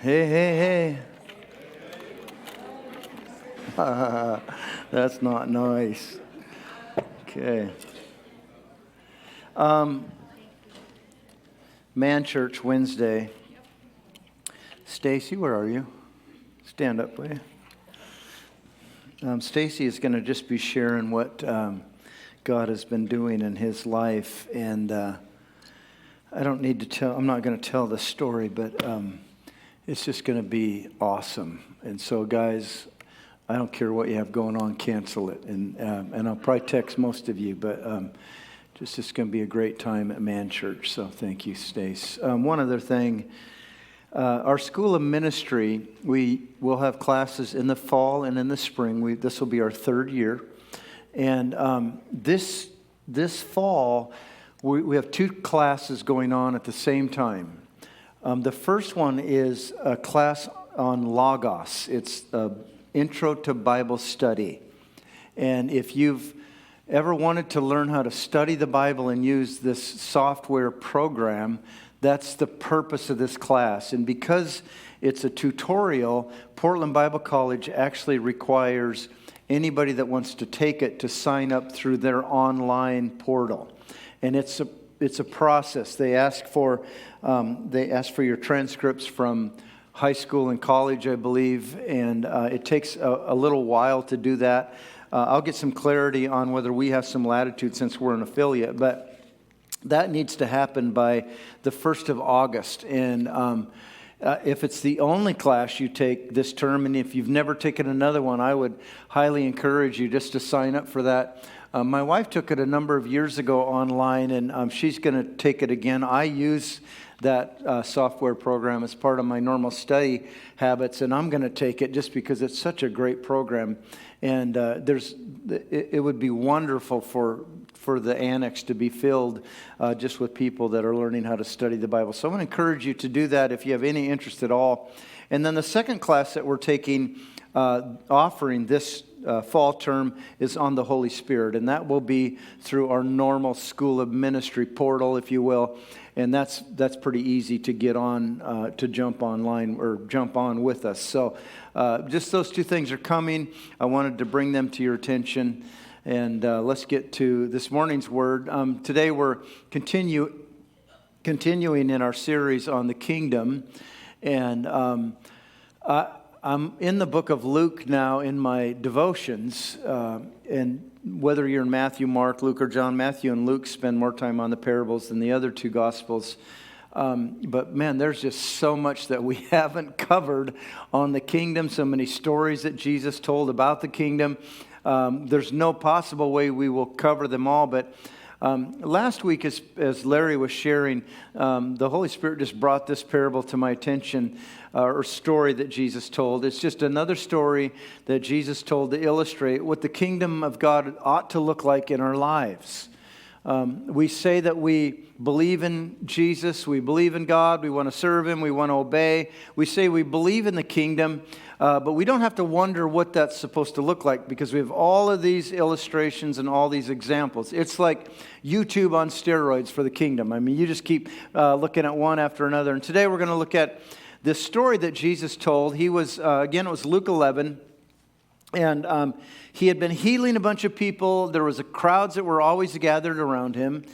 Hey, hey, hey. That's not nice. Okay. Man Church Wednesday. Stacy, where are you? Stand up, will you? Stacy is going to just be sharing what God has been doing in his life, and I don't need to tell. I'm not going to tell the story, but it's just going to be awesome. And so, guys, I don't care what you have going on, cancel it, and I'll probably text most of you, but it's going to be a great time at Man Church. So, thank you, Stace. One other thing. Our School of Ministry, we will have classes in the fall and in the spring. This will be our third year. And this fall, we have two classes going on at the same time. The first one is a class on Logos. It's Intro to Bible Study. And if you've ever wanted to learn how to study the Bible and use this software program, that's the purpose of this class. And because it's a tutorial, Portland Bible College actually requires anybody that wants to take it to sign up through their online portal. And it's a process. They ask for your transcripts from high school and college, I believe, and it takes a little while to do that. I'll get some clarity on whether we have some latitude since we're an affiliate, but that needs to happen by the 1st of August. And if it's the only class you take this term, and if you've never taken another one, I would highly encourage you just to sign up for that. My wife took it a number of years ago online, and she's going to take it again. I use that software program as part of my normal study habits, and I'm going to take it just because it's such a great program. And it would be wonderful for the annex to be filled just with people that are learning how to study the Bible. So I want to encourage you to do that if you have any interest at all. And then the second class that we're taking, offering this fall term, is on the Holy Spirit. And that will be through our normal School of Ministry portal, if you will. And that's pretty easy to get on, to jump online or jump on with us. So just those two things are coming. I wanted to bring them to your attention. And let's get to this morning's word. Today we're continuing in our series on the kingdom. And I'm in the book of Luke now in my devotions. And whether you're in Matthew, Mark, Luke, or John, Matthew and Luke spend more time on the parables than the other two Gospels. But man, there's just so much that we haven't covered on the kingdom, so many stories that Jesus told about the kingdom. There's no possible way we will cover them all, but last week, as Larry was sharing, the Holy Spirit just brought this parable to my attention, or story that Jesus told. It's just another story that Jesus told to illustrate what the kingdom of God ought to look like in our lives. We say that we believe in Jesus, we believe in God, we want to serve Him, we want to obey. We say we believe in the kingdom, but we don't have to wonder what that's supposed to look like because we have all of these illustrations and all these examples. It's like YouTube on steroids for the kingdom. I mean, you just keep looking at one after another. And today we're going to look at this story that Jesus told. He was, again, it was Luke 11. And he had been healing a bunch of people. There was crowds that were always gathered around him.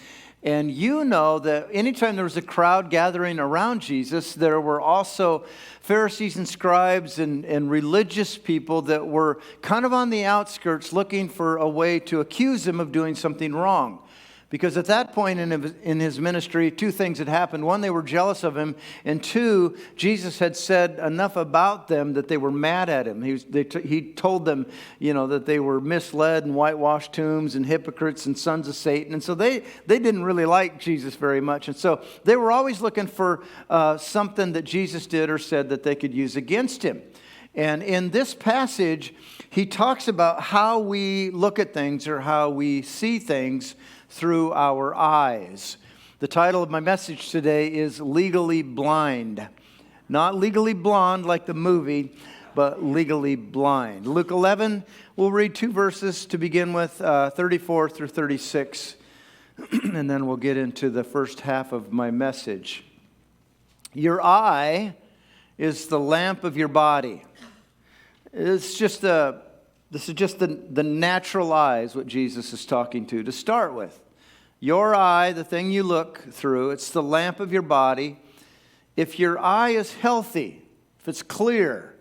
And you know that anytime there was a crowd gathering around Jesus, there were also Pharisees and scribes and religious people that were kind of on the outskirts looking for a way to accuse him of doing something wrong. Because at that point in his ministry, two things had happened. One, they were jealous of him. And two, Jesus had said enough about them that they were mad at him. He told them, that they were misled and whitewashed tombs and hypocrites and sons of Satan. And so they didn't really like Jesus very much. And so they were always looking for something that Jesus did or said that they could use against him. And in this passage, he talks about how we look at things or how we see things through our eyes. The title of my message today is Legally Blind. Not Legally Blonde like the movie, but legally blind. Luke 11, we'll read two verses to begin with, 34 through 36, and then we'll get into the first half of my message. Your eye is the lamp of your body. This is just the natural eye is what Jesus is talking to start with. Your eye, the thing you look through, it's the lamp of your body. If your eye is healthy, if it's clear,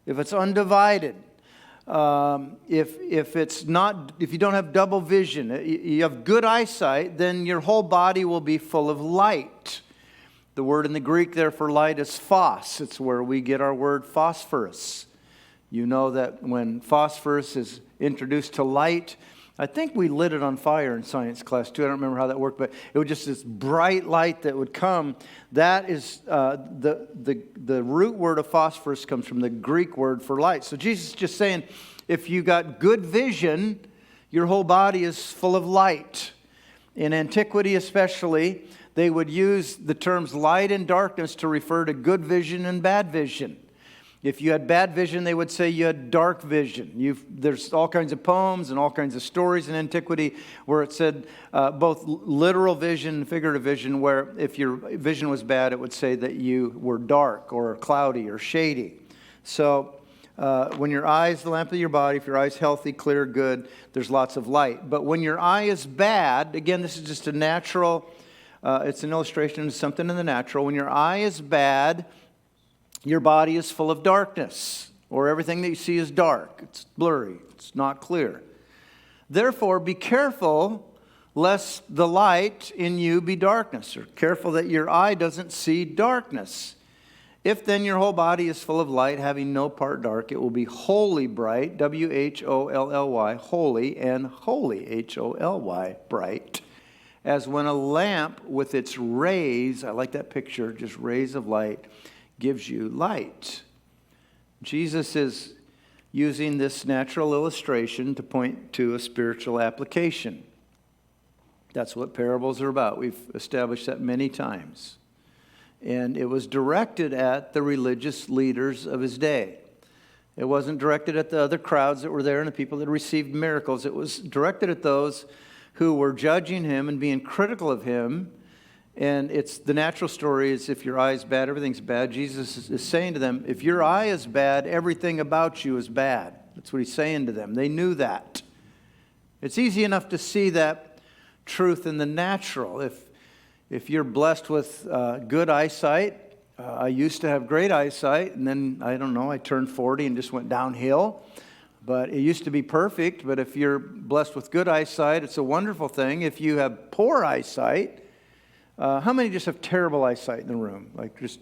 if it's undivided, if you don't have double vision, you have good eyesight, then your whole body will be full of light. The word in the Greek there for light is phos. It's where we get our word phosphorus. You know that when phosphorus is introduced to light, I think we lit it on fire in science class too. I don't remember how that worked, but it was just this bright light that would come. That is the root word of phosphorus comes from the Greek word for light. So Jesus is just saying, if you got good vision, your whole body is full of light. In antiquity especially, they would use the terms light and darkness to refer to good vision and bad vision. If you had bad vision, they would say you had dark vision. There's all kinds of poems and all kinds of stories in antiquity where it said both literal vision and figurative vision, where if your vision was bad, it would say that you were dark or cloudy or shady. So when your eye is the lamp of your body, if your eye is healthy, clear, good, there's lots of light. But when your eye is bad, again, this is just a natural, it's an illustration of something in the natural. When your eye is bad, your body is full of darkness, or everything that you see is dark. It's blurry. It's not clear. Therefore, be careful lest the light in you be darkness, or careful that your eye doesn't see darkness. If then your whole body is full of light, having no part dark, it will be wholly bright, W-H-O-L-L-Y, holy, and holy, H-O-L-Y, bright, as when a lamp with its rays, I like that picture, just rays of light, gives you light. Jesus is using this natural illustration to point to a spiritual application. That's what parables are about. We've established that many times. And it was directed at the religious leaders of his day. It wasn't directed at the other crowds that were there and the people that received miracles. It was directed at those who were judging him and being critical of him. And it's the natural story is if your eye is bad, everything's bad. Jesus is saying to them, if your eye is bad, everything about you is bad. That's what he's saying to them. They knew that. It's easy enough to see that truth in the natural. If you're blessed with good eyesight, I used to have great eyesight, and then, I don't know, I turned 40 and just went downhill. But it used to be perfect. But if you're blessed with good eyesight, it's a wonderful thing. If you have poor eyesight, how many just have terrible eyesight in the room? Like just,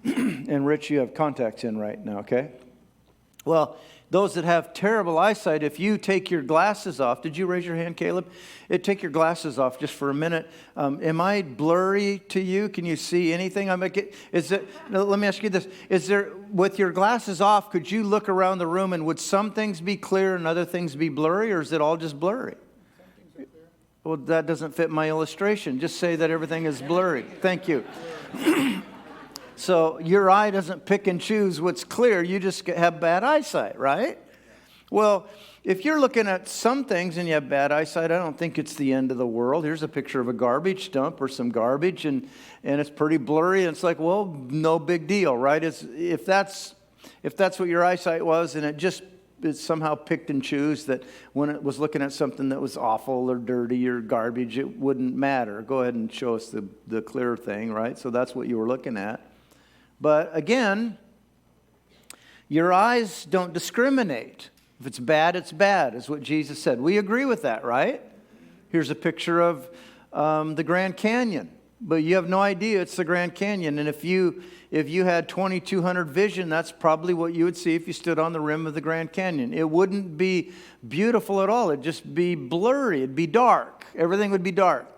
and Rich, you have contacts in right now, okay? Well, those that have terrible eyesight, if you take your glasses off, did you raise your hand, Caleb? Take your glasses off just for a minute. Am I blurry to you? Can you see anything? Let me ask you this. Is there, with your glasses off, could you look around the room and would some things be clear and other things be blurry, or is it all just blurry? Well, that doesn't fit my illustration. Just say that everything is blurry. Thank you. So your eye doesn't pick and choose what's clear. You just have bad eyesight, right? Well, if you're looking at some things and you have bad eyesight, I don't think it's the end of the world. Here's a picture of a garbage dump or some garbage, and it's pretty blurry. And it's like, well, no big deal, right? If that's what your eyesight was, and it somehow picked and chose that when it was looking at something that was awful or dirty or garbage, it wouldn't matter. Go ahead and show us the clear thing, right? So that's what you were looking at. But again, your eyes don't discriminate. If it's bad, is what Jesus said. We agree with that, right? Here's a picture of the Grand Canyon. But you have no idea it's the Grand Canyon. And if you had 2200 vision, that's probably what you would see if you stood on the rim of the Grand Canyon. It wouldn't be beautiful at all. It'd just be blurry. It'd be dark. Everything would be dark.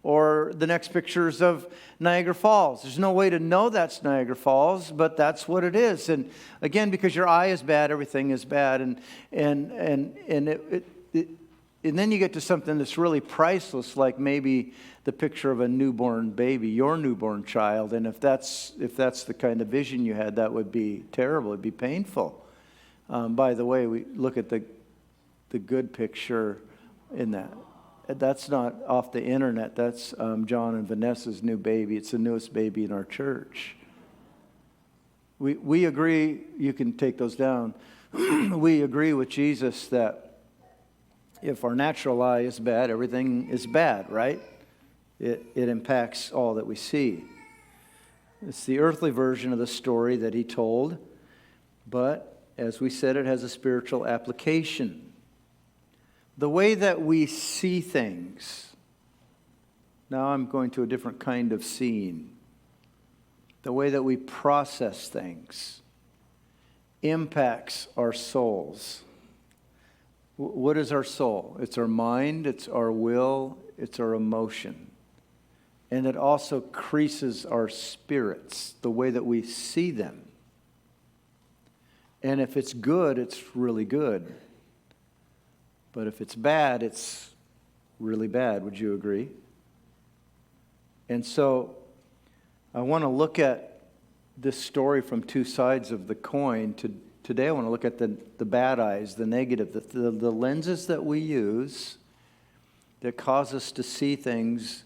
Or the next pictures of Niagara Falls. There's no way to know that's Niagara Falls, but that's what it is. And again, because your eye is bad, everything is bad. And then you get to something that's really priceless, like maybe the picture of a newborn baby, your newborn child. And if that's the kind of vision you had, that would be terrible. It'd be painful. By the way, we look at the good picture in that. That's not off the internet. That's John and Vanessa's new baby. It's the newest baby in our church. We agree, you can take those down. We agree with Jesus that if our natural eye is bad, everything is bad, right? It impacts all that we see. It's the earthly version of the story that he told, but as we said, it has a spiritual application. The way that we see things, now I'm going to a different kind of seeing. The way that we process things impacts our souls. What is our soul? It's our mind, it's our will, it's our emotion. And it also creases our spirits, the way that we see them. And if it's good, it's really good. But if it's bad, it's really bad. Would you agree? And so I want to look at this story from two sides of the coin. Today I want to look at the bad eyes, the negative, the lenses that we use that cause us to see things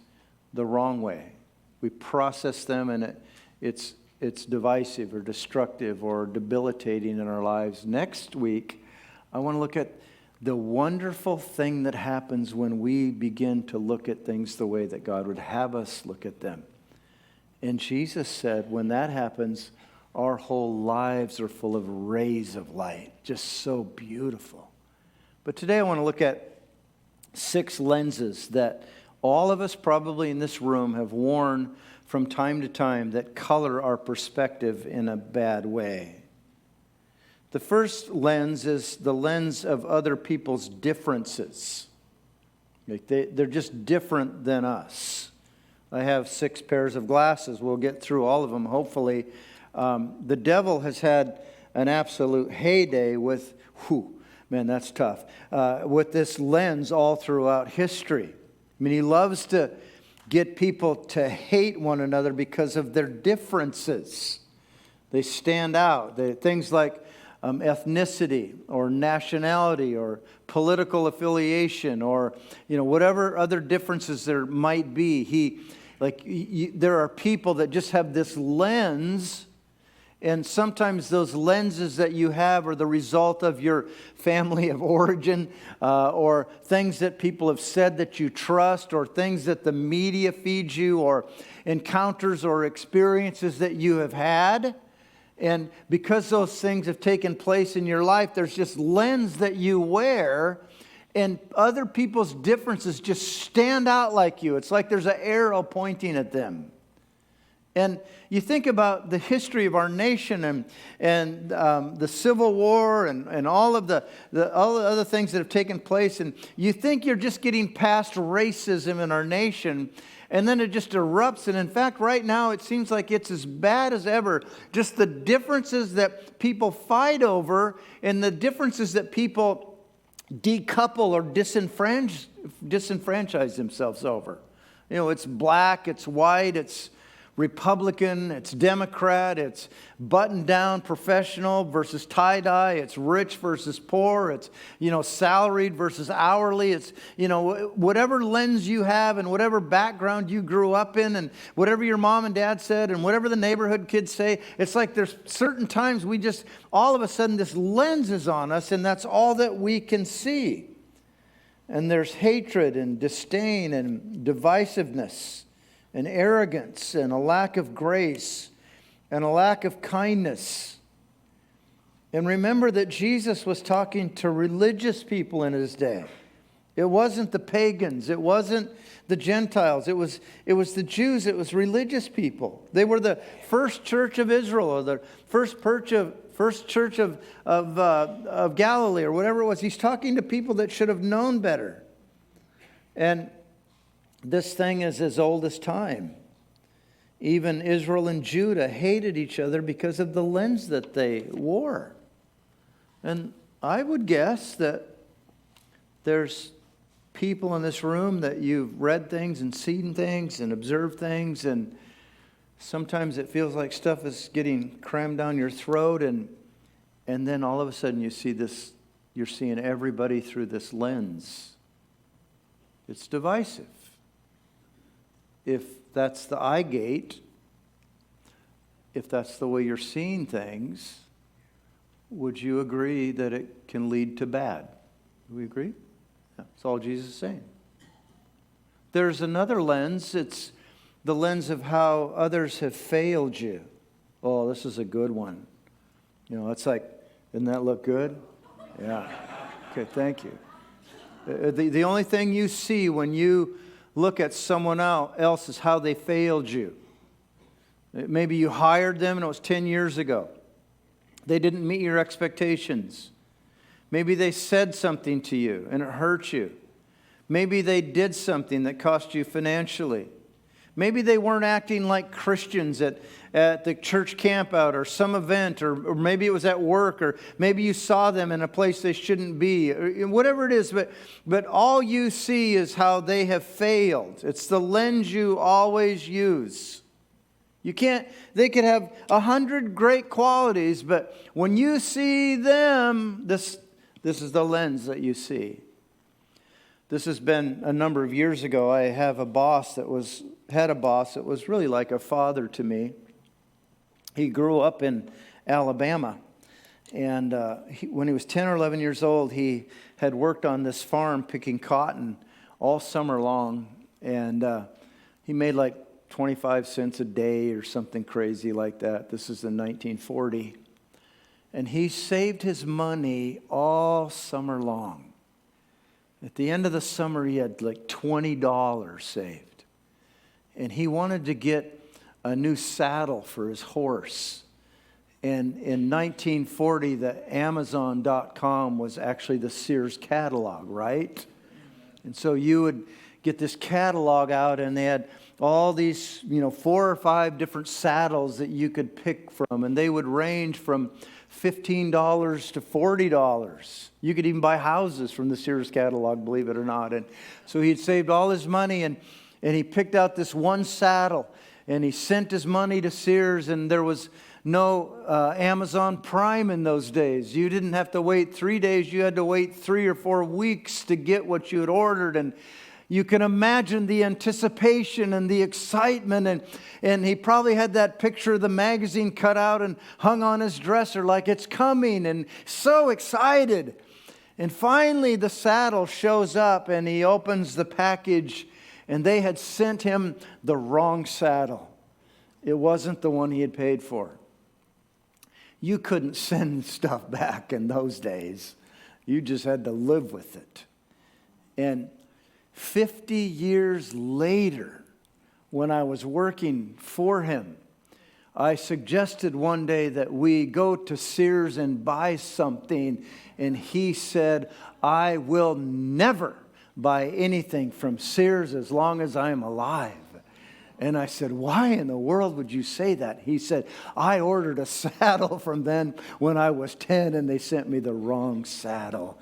the wrong way. We process them and it's divisive or destructive or debilitating in our lives. Next week, I want to look at the wonderful thing that happens when we begin to look at things the way that God would have us look at them. And Jesus said when that happens, our whole lives are full of rays of light. Just so beautiful. But today I want to look at 6 lenses that all of us probably in this room have worn from time to time that color our perspective in a bad way. The first lens is the lens of other people's differences. They're just different than us. I have 6 pairs of glasses. We'll get through all of them, hopefully. The devil has had an absolute heyday with, man, that's tough, with this lens all throughout history. I mean, he loves to get people to hate one another because of their differences. They stand out. Things like ethnicity or nationality or political affiliation or whatever other differences there might be. There are people that just have this lens. And sometimes those lenses that you have are the result of your family of origin or things that people have said that you trust or things that the media feeds you or encounters or experiences that you have had. And because those things have taken place in your life, there's just lens that you wear and other people's differences just stand out like you. It's like there's an arrow pointing at them. And you think about the history of our nation and the Civil War and all of the other things that have taken place, and you think you're just getting past racism in our nation, and then it just erupts. And in fact, right now it seems like it's as bad as ever. Just the differences that people fight over and the differences that people decouple or disenfranchise themselves over. It's black, it's white, it's Republican, it's Democrat, it's button-down professional versus tie-dye, it's rich versus poor, it's, salaried versus hourly, it's, whatever lens you have and whatever background you grew up in and whatever your mom and dad said and whatever the neighborhood kids say, it's like there's certain times we just, all of a sudden this lens is on us and that's all that we can see. And there's hatred and disdain and divisiveness and arrogance, and a lack of grace, and a lack of kindness. And remember that Jesus was talking to religious people in his day. It wasn't the pagans. It wasn't the Gentiles. It was the Jews. It was religious people. They were the first church of Israel, or the first church of Galilee, or whatever it was. He's talking to people that should have known better. And this thing is as old as time. Even Israel and Judah hated each other because of the lens that they wore. And I would guess that there's people in this room that you've read things and seen things and observed things, and sometimes it feels like stuff is getting crammed down your throat, and then all of a sudden you see this, you're seeing everybody through this lens. It's divisive. If that's the eye gate, if that's the way you're seeing things, would you agree that it can lead to bad? Do we agree? Yeah, that's all Jesus is saying. There's another lens. It's the lens of how others have failed you. Oh, this is a good one. You know, it's like, doesn't that look good? Yeah. Okay, thank you. The only thing you see when you look at someone else is how they failed you. Maybe you hired them and it was 10 years ago. They didn't meet your expectations. Maybe they said something to you and it hurt you. Maybe they did something that cost you financially. Maybe they weren't acting like Christians at the church campout or some event, or maybe it was at work, or maybe you saw them in a place they shouldn't be, or whatever it is. But all you see is how they have failed. It's the lens you always use. They could have 100 great qualities, but when you see them, this is the lens that you see. This has been a number of years ago. I had a boss that was really like a father to me. He grew up in Alabama, and when he was 10 or 11 years old, he had worked on this farm picking cotton all summer long, and he made like 25 cents a day or something crazy like that. This is in 1940. And he saved his money all summer long. At the end of the summer, he had like $20 saved. And he wanted to get a new saddle for his horse. And in 1940, the Amazon.com was actually the Sears catalog, right? And so you would get this catalog out, and they had all these, 4 or 5 different saddles that you could pick from. And they would range from $15 to $40. You could even buy houses from the Sears catalog, believe it or not. And so he'd saved all his money, and he picked out this one saddle, and he sent his money to Sears, and there was no Amazon Prime in those days. You didn't have to wait 3 days. You had to wait 3 or 4 weeks to get what you had ordered. And you can imagine the anticipation and the excitement. And he probably had that picture of the magazine cut out and hung on his dresser like it's coming, and so excited. And finally the saddle shows up, and he opens the package, and they had sent him the wrong saddle. It wasn't the one he had paid for. You couldn't send stuff back in those days. You just had to live with it. And 50 years later, when I was working for him, I suggested one day that we go to Sears and buy something, and he said, "I will never buy anything from Sears as long as I am alive." And I said, "Why in the world would you say that?" He said, "I ordered a saddle from them when I was 10, and they sent me the wrong saddle."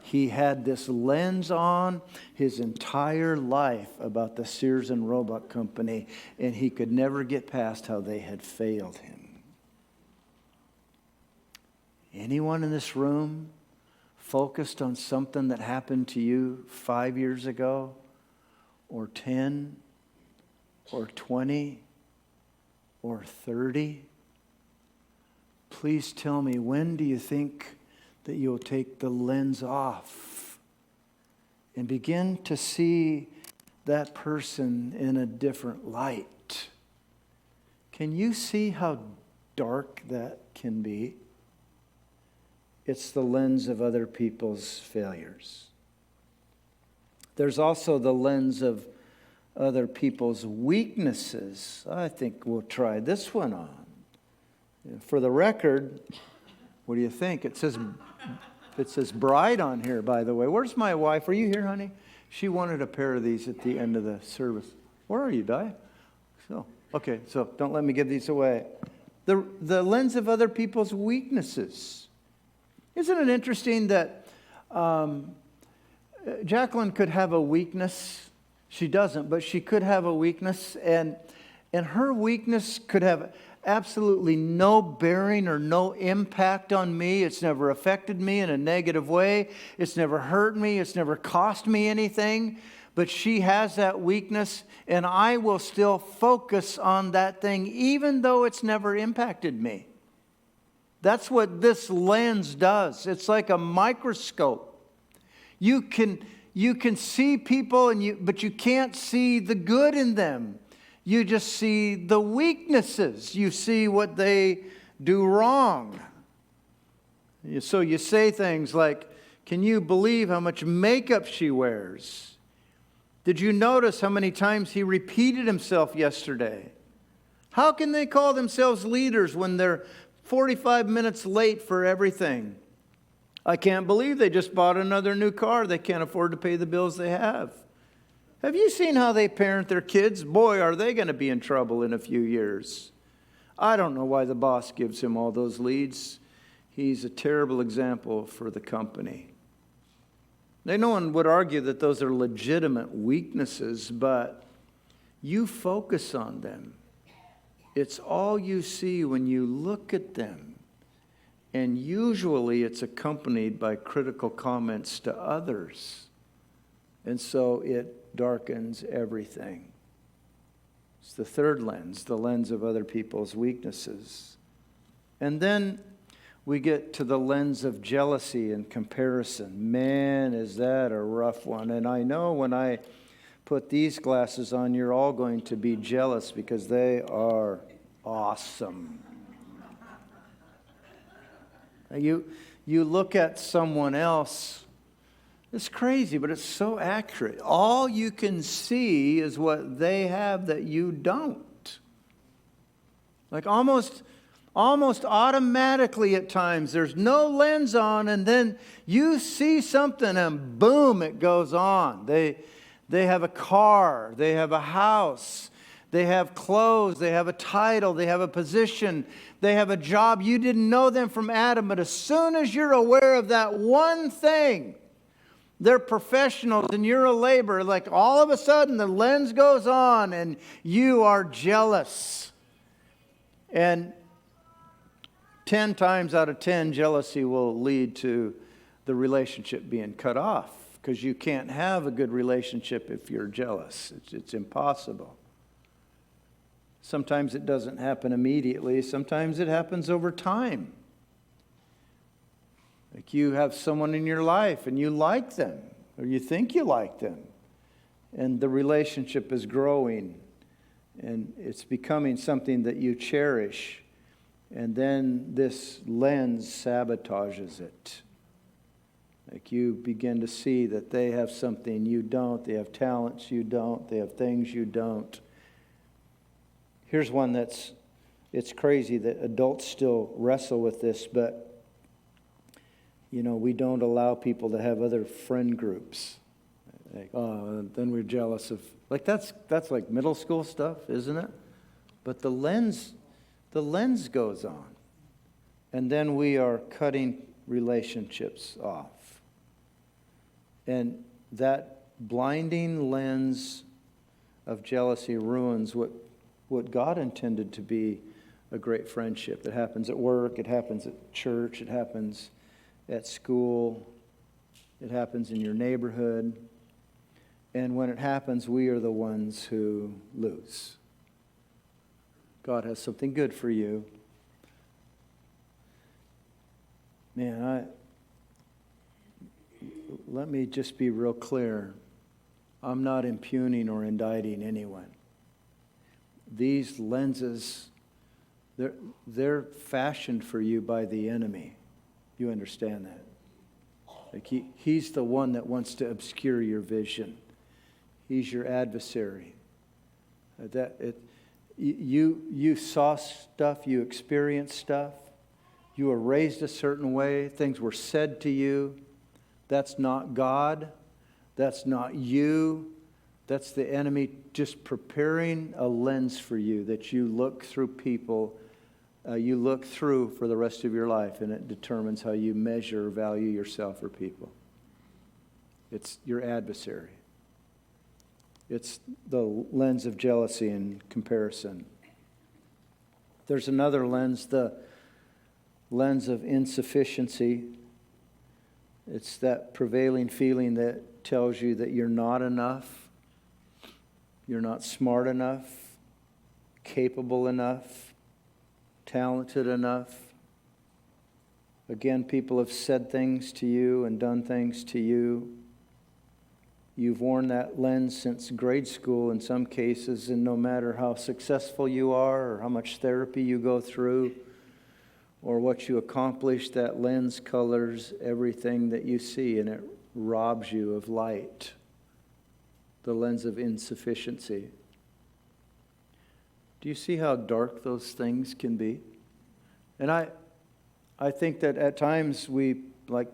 He had this lens on his entire life about the Sears and Roebuck Company, and he could never get past how they had failed him. Anyone in this room focused on something that happened to you 5 years ago, or 10, or 20, or 30? Please tell me, when do you think that you'll take the lens off and begin to see that person in a different light? Can you see how dark that can be? It's the lens of other people's failures. There's also the lens of other people's weaknesses. I think we'll try this one on. For the record, what do you think? It says bride on here, by the way. Where's my wife? Are you here, honey? She wanted a pair of these at the end of the service. Where are you, Di? Okay, so don't let me give these away. The lens of other people's weaknesses. Isn't it interesting that Jacqueline could have a weakness? She doesn't, but she could have a weakness, and her weakness could have absolutely no bearing or no impact on me. It's never affected me in a negative way. It's never hurt me. It's never cost me anything. but she has that weakness, and I will still focus on that thing even though it's never impacted me. That's what this lens does. It's like a microscope. You can see people, but you can't see the good in them. You just see the weaknesses. You see what they do wrong. So you say things like, "Can you believe how much makeup she wears? Did you notice how many times he repeated himself yesterday? How can they call themselves leaders when they're 45 minutes late for everything? I can't believe they just bought another new car. They can't afford to pay the bills they have. Have you seen how they parent their kids? Boy, are they going to be in trouble in a few years. I don't know why the boss gives him all those leads. He's a terrible example for the company." No one would argue that those are legitimate weaknesses, but you focus on them. It's all you see when you look at them. And usually it's accompanied by critical comments to others. And so it darkens everything. It's the third lens, the lens of other people's weaknesses. And then we get to the lens of jealousy and comparison. Man, is that a rough one. And I know when I put these glasses on, you're all going to be jealous because they are awesome. You look at someone else, it's crazy, but it's so accurate. All you can see is what they have that you don't. Like almost automatically at times, there's no lens on, and then you see something and boom, it goes on. They have a car, they have a house, they have clothes, they have a title, they have a position, they have a job. You didn't know them from Adam, but as soon as you're aware of that one thing, they're professionals and you're a laborer, like all of a sudden the lens goes on and you are jealous. And 10 times out of 10, jealousy will lead to the relationship being cut off, because you can't have a good relationship if you're jealous. It's impossible. Sometimes it doesn't happen immediately. Sometimes it happens over time. Like you have someone in your life and you like them, or you think you like them, and the relationship is growing and it's becoming something that you cherish. And then this lens sabotages it. Like you begin to see that they have something you don't. They have talents you don't. They have things you don't. Here's one it's crazy that adults still wrestle with this, but we don't allow people to have other friend groups. Like, then we're jealous of, like that's like middle school stuff, isn't it? But the lens goes on. And then we are cutting relationships off. And that blinding lens of jealousy ruins what God intended to be a great friendship. It happens at work, it happens at church, it happens at school, it happens in your neighborhood. And when it happens, we are the ones who lose. God has something good for you. Man, let me just be real clear. I'm not impugning or indicting anyone. These lenses, they're fashioned for you by the enemy. You understand that? Like he's the one that wants to obscure your vision. He's your adversary. You saw stuff, you experienced stuff, you were raised a certain way, things were said to you. That's not God. That's not you. That's the enemy just preparing a lens for you that you look through people, you look through for the rest of your life, and it determines how you measure or value yourself or people. It's your adversary. It's the lens of jealousy and comparison. There's another lens, the lens of insufficiency. It's that prevailing feeling that tells you that you're not enough, You're not smart enough, capable enough, talented enough. Again, people have said things to you and done things to you. You've worn that lens since grade school in some cases, and no matter how successful you are or how much therapy you go through or what you accomplish, that lens colors everything that you see, and it robs you of light. The lens of insufficiency. Do you see how dark those things can be? And I think that at times we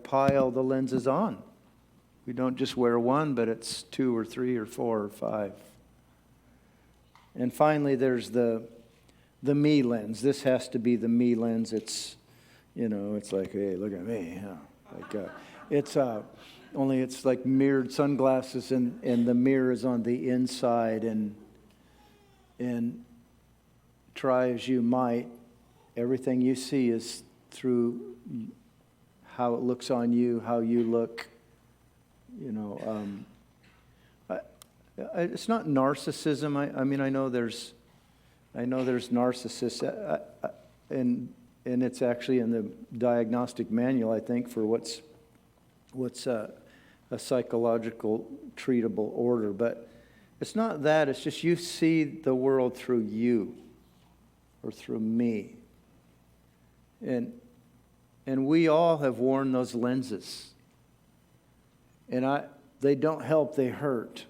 pile the lenses on. We don't just wear one, but it's 2 or 3 or 4 or 5. And finally, there's the me lens. This has to be the me lens. It's, it's like, hey, look at me. Only it's like mirrored sunglasses, and the mirror is on the inside. And try as you might, everything you see is through how it looks on you, how you look. It's not narcissism. I know there's narcissists, and it's actually in the diagnostic manual, I think, for what's a psychological treatable order. But it's not that. It's just you see the world through you or through me. And we all have worn those lenses. And they don't help, they hurt.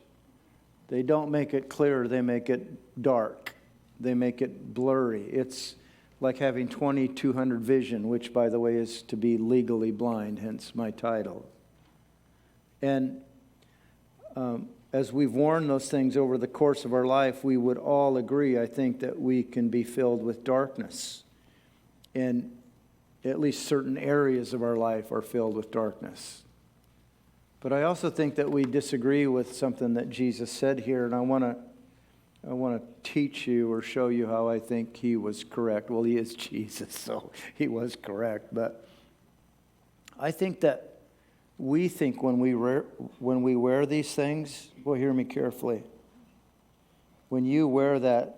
They don't make it clear, they make it dark. They make it blurry. It's like having 20/200 vision, which, by the way, is to be legally blind, hence my title. And as we've worn those things over the course of our life, we would all agree, I think, that we can be filled with darkness. And at least certain areas of our life are filled with darkness. But I also think that we disagree with something that Jesus said here, and I want to teach you or show you how I think he was correct. Well, he is Jesus, so he was correct. But I think that we think when we wear these things, well, hear me carefully. When you wear that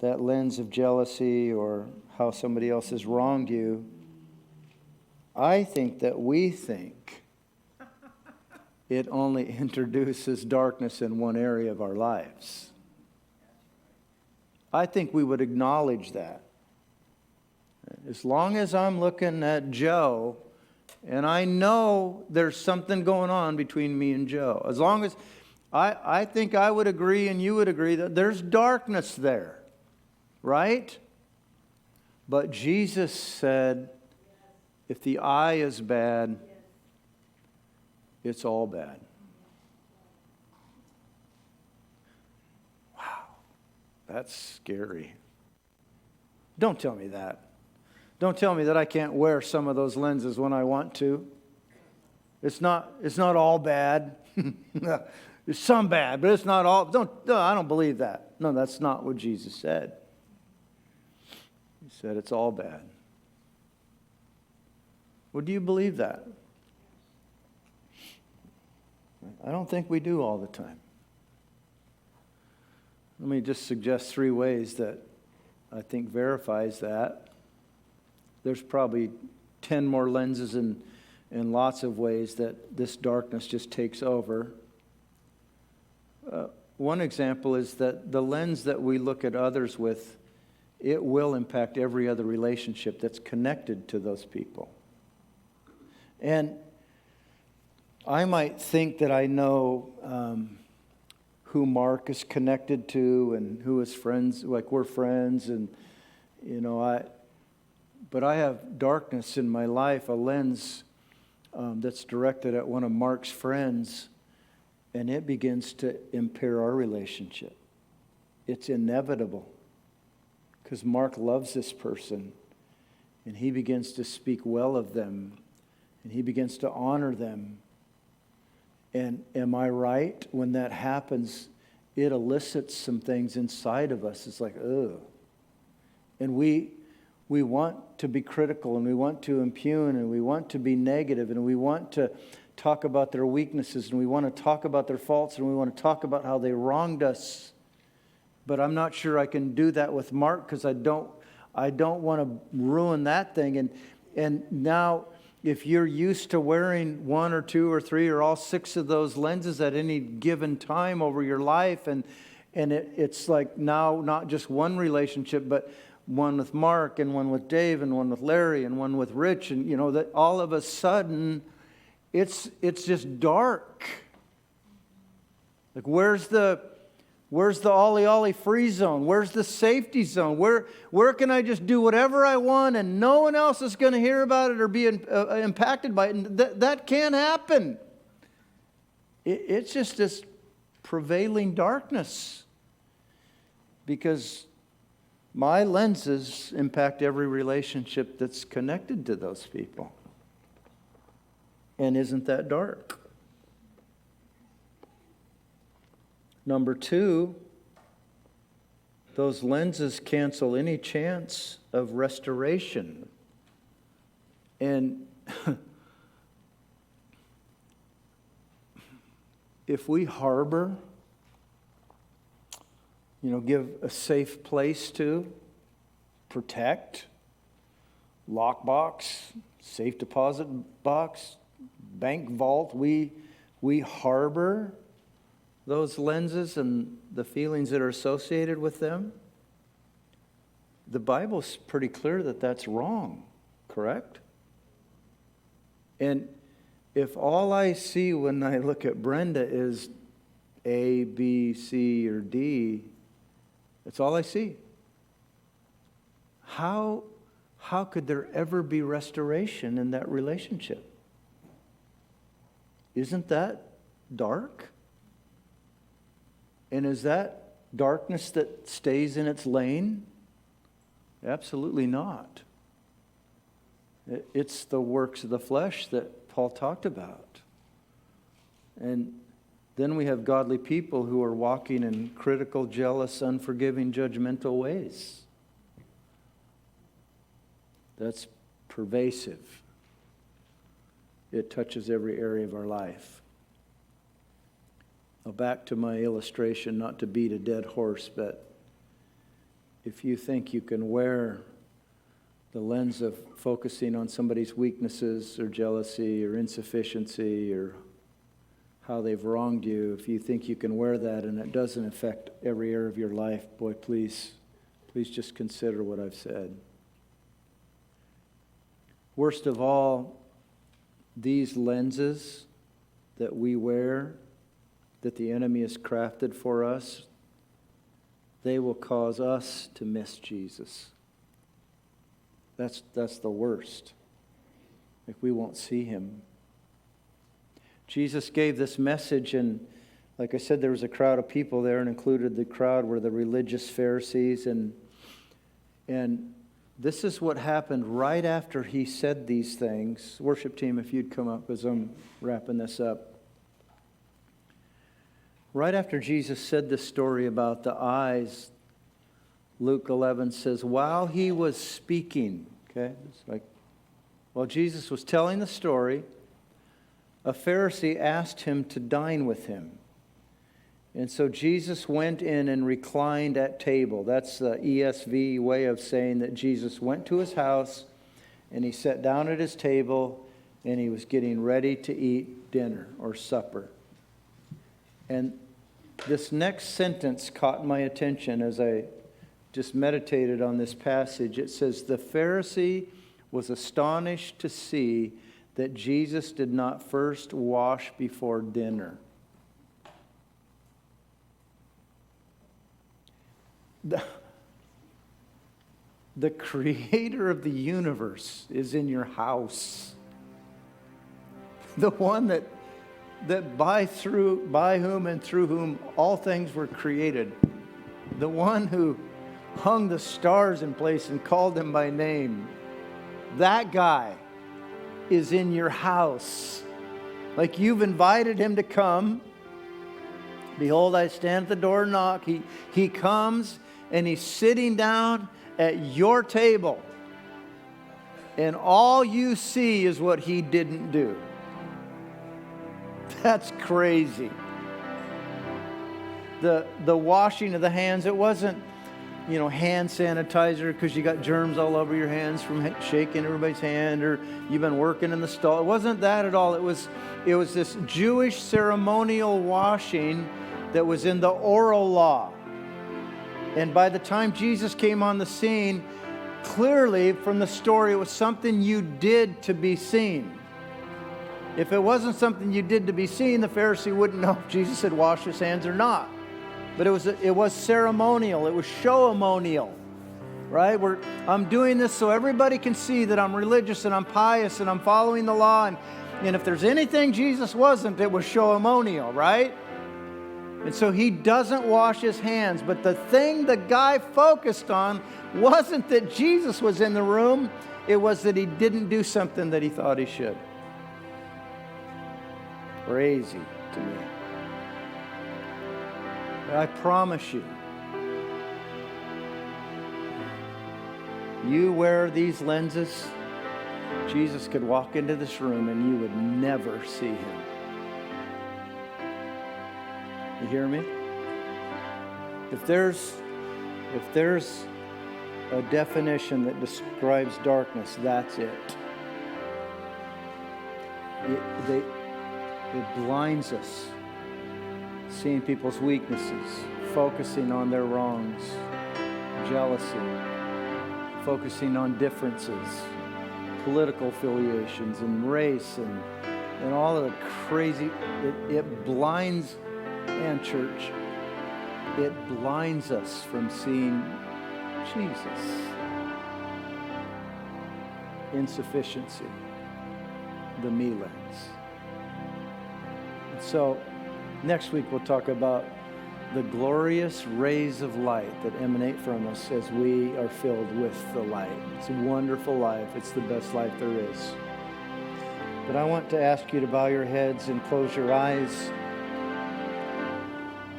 lens of jealousy or how somebody else has wronged you, I think that we think it only introduces darkness in one area of our lives. I think we would acknowledge that. As long as I'm looking at Joe, and I know there's something going on between me and Joe, as long as I think I would agree and you would agree that there's darkness there, right? But Jesus said, if the eye is bad, it's all bad. Wow, that's scary. Don't tell me that. Don't tell me that I can't wear some of those lenses when I want to. It's not all bad. There's some bad, but it's not all. I don't believe that. No, that's not what Jesus said. He said it's all bad. Well, do you believe that? I don't think we do all the time. Let me just suggest 3 ways that I think verifies that. There's probably 10 more lenses in lots of ways that this darkness just takes over. One example is that the lens that we look at others with, it will impact every other relationship that's connected to those people. And I might think that I know who Mark is connected to and who his friends, like we're friends, and but I have darkness in my life, a lens that's directed at one of Mark's friends, and it begins to impair our relationship. It's inevitable because Mark loves this person, and he begins to speak well of them, and he begins to honor them. And am I right? When that happens, it elicits some things inside of us. It's like, ugh. And we want to be critical, and we want to impugn, and we want to be negative, and we want to talk about their weaknesses, and we want to talk about their faults, and we want to talk about how they wronged us. But I'm not sure I can do that with Mark because I don't want to ruin that thing. And now, if you're used to wearing 1 or 2 or 3 or all 6 of those lenses at any given time over your life, and it's like now not just one relationship, but one with Mark and one with Dave and one with Larry and one with Rich, and that all of a sudden it's just dark. Like where's the ollie free zone? Where's the safety zone? Where can I just do whatever I want and no one else is going to hear about it or be impacted by it? And that can't happen. It's just this prevailing darkness because my lenses impact every relationship that's connected to those people. And isn't that dark? Number 2, those lenses cancel any chance of restoration. And if we harbor, give a safe place to, protect, lockbox, safe deposit box, bank vault, we harbor those lenses and the feelings that are associated with them. The Bible's pretty clear that that's wrong, correct? And if all I see when I look at Brenda is A, B, C, or D, that's all I see. How could there ever be restoration in that relationship? Isn't that dark? And is that darkness that stays in its lane? Absolutely not. It's the works of the flesh that Paul talked about. And then we have godly people who are walking in critical, jealous, unforgiving, judgmental ways. That's pervasive. It touches every area of our life. Now back to my illustration, not to beat a dead horse, but if you think you can wear the lens of focusing on somebody's weaknesses or jealousy or insufficiency or how they've wronged you, if you think you can wear that and it doesn't affect every area of your life, boy, please just consider what I've said. Worst of all, these lenses that we wear, that the enemy has crafted for us, they will cause us to miss Jesus. That's the worst. Like we won't see him. Jesus gave this message, and like I said, there was a crowd of people there, and included the crowd were the religious Pharisees, and this is what happened right after he said these things. Worship team, if you'd come up as I'm wrapping this up. Right after Jesus said this story about the eyes, Luke 11 says, while he was speaking, okay, it's like, while Jesus was telling the story, a Pharisee asked him to dine with him. And so Jesus went in and reclined at table. That's the ESV way of saying that Jesus went to his house and he sat down at his table and he was getting ready to eat dinner or supper. And this next sentence caught my attention as I just meditated on this passage. It says, the Pharisee was astonished to see that Jesus did not first wash before dinner. The creator of the universe is in your house. The one that by whom and through whom all things were created. The one who hung the stars in place and called them by name. That guy is in your house. Like you've invited him to come. Behold, I stand at the door and knock. He comes and he's sitting down at your table. And all you see is what he didn't do. That's crazy. the washing of the hands. It wasn't, hand sanitizer because you got germs all over your hands from shaking everybody's hand, or you've been working in the stall. It wasn't that at all. It was this Jewish ceremonial washing that was in the oral law. And by the time Jesus came on the scene, clearly from the story, it was something you did to be seen. If it wasn't something you did to be seen, the Pharisee wouldn't know if Jesus had washed his hands or not. But it was ceremonial. It was show-amonial, right? I'm doing this so everybody can see that I'm religious and I'm pious and I'm following the law. And if there's anything Jesus wasn't, it was show-amonial, right? And so he doesn't wash his hands. But the thing the guy focused on wasn't that Jesus was in the room. It was that he didn't do something that he thought he should. Crazy to me. But I promise you, you wear these lenses, Jesus could walk into this room and you would never see him. You hear me? If there's a definition that describes darkness, that's it. It blinds us, seeing people's weaknesses, focusing on their wrongs, jealousy, focusing on differences, political affiliations and race and all of the crazy, it blinds, and church, it blinds us from seeing Jesus. Insufficiency, the me lens. And so next week we'll talk about the glorious rays of light that emanate from us as we are filled with the light. It's a wonderful life. It's the best life there is. But I want to ask you to bow your heads and close your eyes.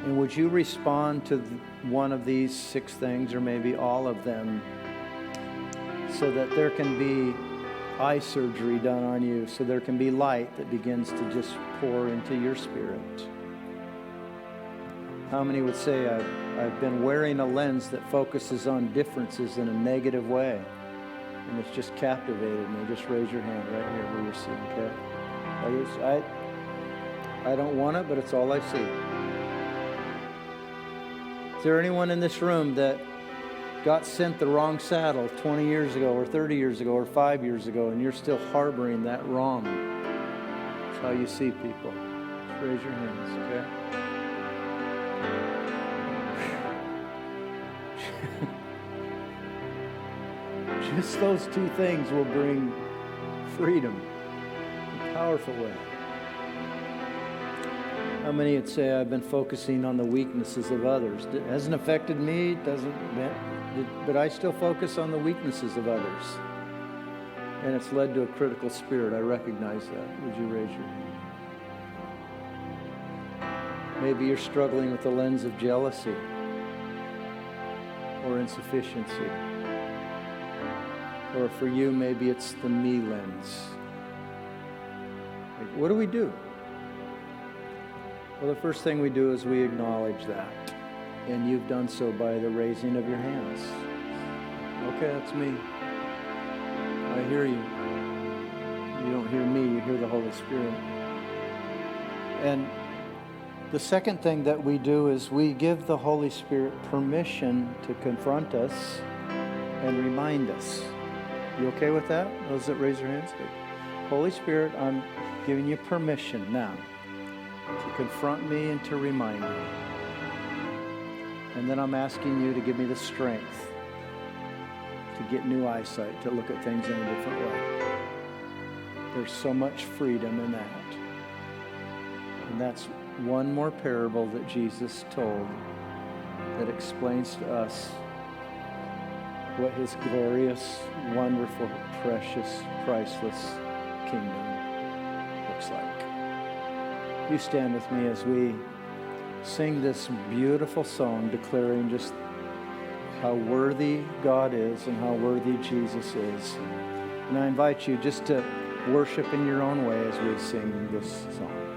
And would you respond to one of these 6 things, or maybe all of them, so that there can be eye surgery done on you, so there can be light that begins to just pour into your spirit? How many would say, I've been wearing a lens that focuses on differences in a negative way, and it's just captivated me? Just raise your hand right here where you're sitting, okay? I don't want it, but it's all I see. Is there anyone in this room that got sent the wrong saddle 20 years ago or 30 years ago or 5 years ago, and you're still harboring that wrong? That's how you see people. Just raise your hands, okay? Just those 2 things will bring freedom in a powerful way. How many would say, I've been focusing on the weaknesses of others? It hasn't affected me, but I still focus on the weaknesses of others. And it's led to a critical spirit. I recognize that. Would you raise your hand? Maybe you're struggling with the lens of jealousy or insufficiency. Or for you, maybe it's the me lens. Like, what do we do? Well, the first thing we do is we acknowledge that. And you've done so by the raising of your hands. Okay, that's me. I hear you. You don't hear me, you hear the Holy Spirit. And the second thing that we do is we give the Holy Spirit permission to confront us and remind us. You okay with that? Those that raise your hands? Holy Spirit, I'm giving you permission now to confront me and to remind me. And then I'm asking you to give me the strength to get new eyesight, to look at things in a different way. There's so much freedom in that. And that's one more parable that Jesus told that explains to us what his glorious, wonderful, precious, priceless kingdom looks like. You stand with me as we sing this beautiful song declaring just how worthy God is and how worthy Jesus is. And I invite you just to worship in your own way as we sing this song.